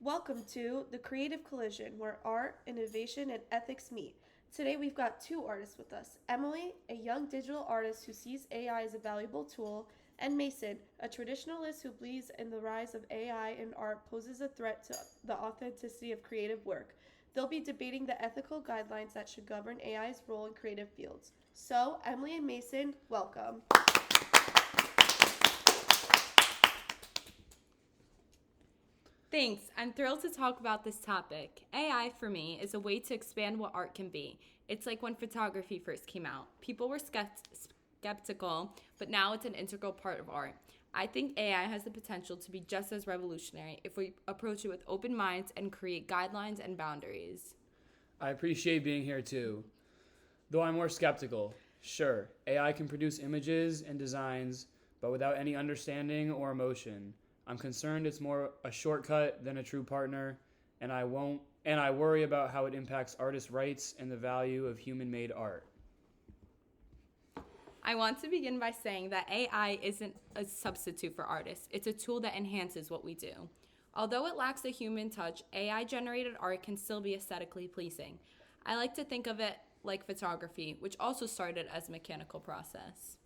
Welcome to The Creative Collision, where art, innovation, and ethics meet. Today we've got two artists with us, Emily, a young digital artist who sees AI as a valuable tool, and Mason, a traditionalist who believes in the rise of AI in art poses a threat to the authenticity of creative work. They'll be debating the ethical guidelines that should govern AI's role in creative fields. So, Emily and Mason, welcome. Thanks. I'm thrilled to talk about this topic. AI, for me, is a way to expand what art can be. It's like when photography first came out. People were skeptical, but now it's an integral part of art. I think AI has the potential to be just as revolutionary if we approach it with open minds and create guidelines and boundaries. I appreciate being here too. Though I'm more skeptical. Sure, AI can produce images and designs, but without any understanding or emotion. I'm concerned it's more a shortcut than a true partner, and I worry about how it impacts artists' rights and the value of human-made art. I want to begin by saying that AI isn't a substitute for artists. It's a tool that enhances what we do. Although it lacks a human touch, AI generated art can still be aesthetically pleasing. I like to think of it like photography, which also started as a mechanical process.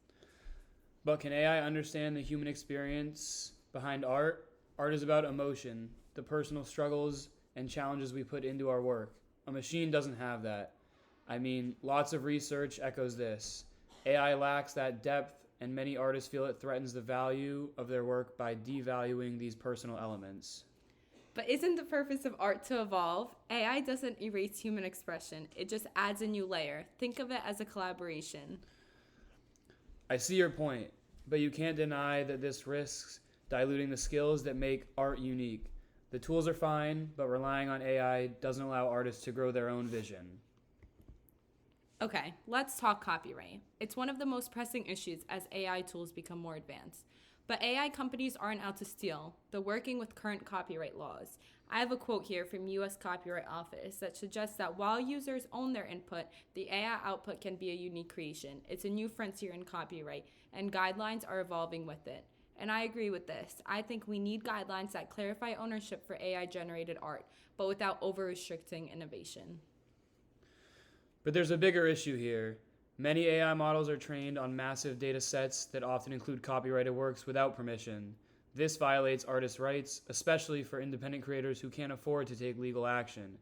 But can AI understand the human experience behind art? Art is about emotion, the personal struggles and challenges we put into our work. A machine doesn't have that. I mean, lots of research echoes this. AI lacks that depth, and many artists feel it threatens the value of their work by devaluing these personal elements. But isn't the purpose of art to evolve? AI doesn't erase human expression, it just adds a new layer. Think of it as a collaboration. I see your point, but you can't deny that this risks diluting the skills that make art unique. The tools are fine, but relying on AI doesn't allow artists to grow their own vision. Okay, let's talk copyright. It's one of the most pressing issues as AI tools become more advanced. But AI companies aren't out to steal. They're working with current copyright laws. I have a quote here from US Copyright Office that suggests that while users own their input, the AI output can be a unique creation. It's a new frontier in copyright, and guidelines are evolving with it. And I agree with this. I think we need guidelines that clarify ownership for AI-generated art, but without over-restricting innovation. But there's a bigger issue here. Many AI models are trained on massive data sets that often include copyrighted works without permission. This violates artists' rights, especially for independent creators who can't afford to take legal action.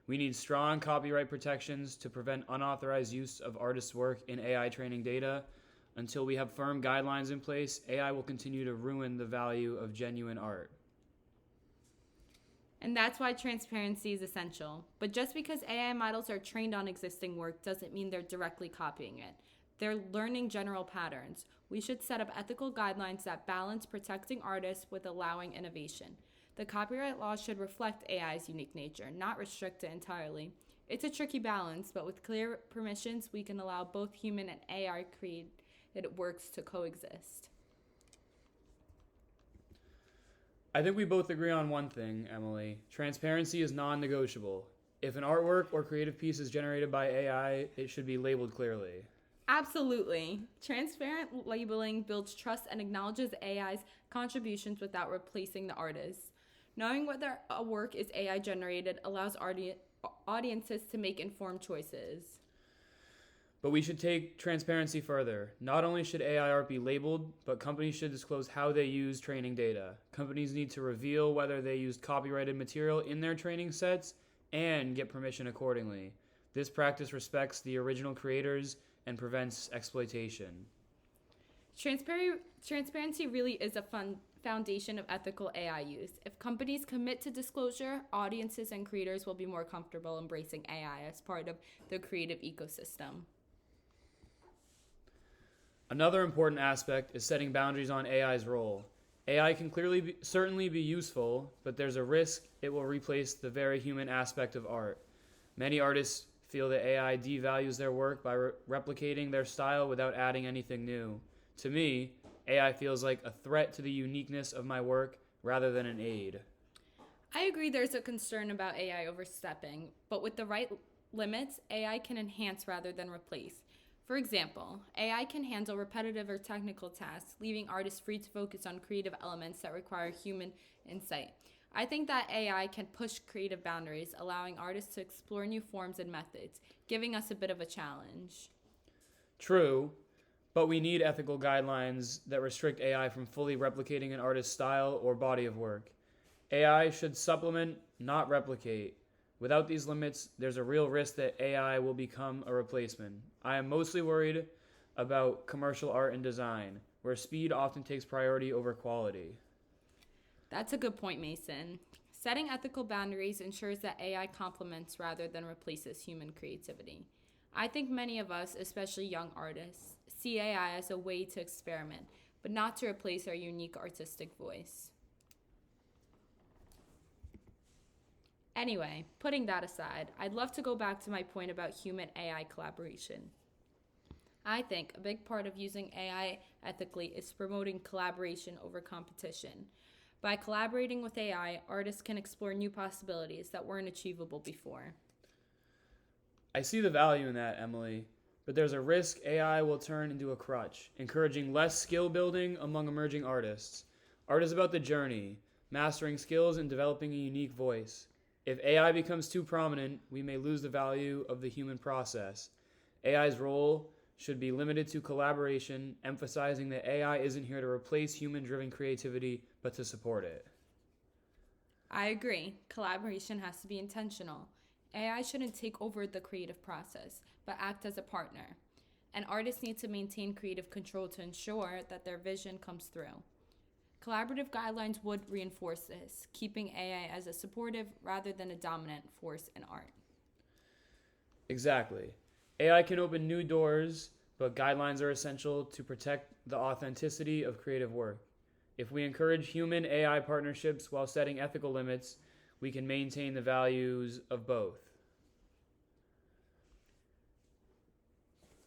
We need strong copyright protections to prevent unauthorized use of artists' work in AI training data. Until we have firm guidelines in place, AI will continue to ruin the value of genuine art. And that's why transparency is essential. But just because AI models are trained on existing work doesn't mean they're directly copying it. They're learning general patterns. We should set up ethical guidelines that balance protecting artists with allowing innovation. The copyright law should reflect AI's unique nature, not restrict it entirely. It's a tricky balance, but with clear permissions, we can allow both human and AI created works to coexist. I think we both agree on one thing, Emily. Transparency is non-negotiable. If an artwork or creative piece is generated by AI, it should be labeled clearly. Absolutely. Transparent labeling builds trust and acknowledges AI's contributions without replacing the artist. Knowing whether a work is AI generated allows audiences to make informed choices. But we should take transparency further. Not only should AI art be labeled, but companies should disclose how they use training data. Companies need to reveal whether they used copyrighted material in their training sets and get permission accordingly. This practice respects the original creators and prevents exploitation. Transparency really is a foundation of ethical AI use. If companies commit to disclosure, audiences and creators will be more comfortable embracing AI as part of the creative ecosystem. Another important aspect is setting boundaries on AI's role. AI can certainly be useful, but there's a risk it will replace the very human aspect of art. Many artists feel that AI devalues their work by replicating their style without adding anything new. To me, AI feels like a threat to the uniqueness of my work rather than an aid. I agree there's a concern about AI overstepping, but with the right limits, AI can enhance rather than replace. For example, AI can handle repetitive or technical tasks, leaving artists free to focus on creative elements that require human insight. I think that AI can push creative boundaries, allowing artists to explore new forms and methods, giving us a bit of a challenge. True, but we need ethical guidelines that restrict AI from fully replicating an artist's style or body of work. AI should supplement, not replicate. Without these limits, there's a real risk that AI will become a replacement. I am mostly worried about commercial art and design, where speed often takes priority over quality. That's a good point, Mason. Setting ethical boundaries ensures that AI complements rather than replaces human creativity. I think many of us, especially young artists, see AI as a way to experiment, but not to replace our unique artistic voice. Anyway, putting that aside, I'd love to go back to my point about human AI collaboration. I think a big part of using AI ethically is promoting collaboration over competition. By collaborating with AI, artists can explore new possibilities that weren't achievable before. I see the value in that, Emily, but there's a risk AI will turn into a crutch, encouraging less skill building among emerging artists. Art is about the journey, mastering skills and developing a unique voice. If AI becomes too prominent, we may lose the value of the human process. AI's role should be limited to collaboration, emphasizing that AI isn't here to replace human-driven creativity, but to support it. I agree. Collaboration has to be intentional. AI shouldn't take over the creative process, but act as a partner. And artists need to maintain creative control to ensure that their vision comes through. Collaborative guidelines would reinforce this, keeping AI as a supportive rather than a dominant force in art. Exactly. AI can open new doors, but guidelines are essential to protect the authenticity of creative work. If we encourage human AI partnerships while setting ethical limits, we can maintain the values of both.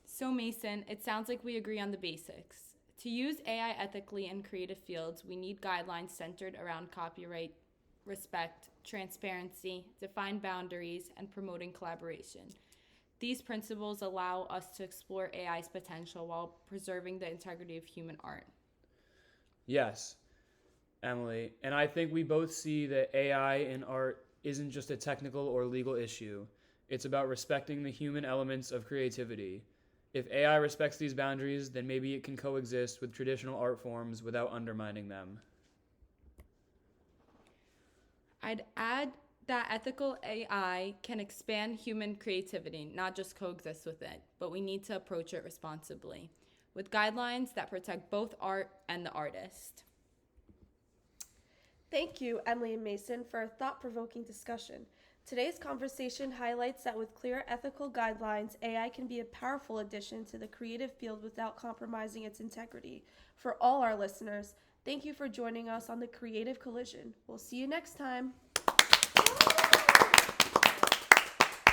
So, Mason, it sounds like we agree on the basics. To use AI ethically in creative fields, we need guidelines centered around copyright, respect, transparency, defined boundaries, and promoting collaboration. These principles allow us to explore AI's potential while preserving the integrity of human art. Yes, Emily, and I think we both see that AI in art isn't just a technical or legal issue. It's about respecting the human elements of creativity. If AI respects these boundaries, then maybe it can coexist with traditional art forms without undermining them. I'd add that ethical AI can expand human creativity, not just coexist with it, but we need to approach it responsibly, with guidelines that protect both art and the artist. Thank you, Emily and Mason, for a thought-provoking discussion. Today's conversation highlights that with clear ethical guidelines, AI can be a powerful addition to the creative field without compromising its integrity. For all our listeners, thank you for joining us on the Creative Collision. We'll see you next time.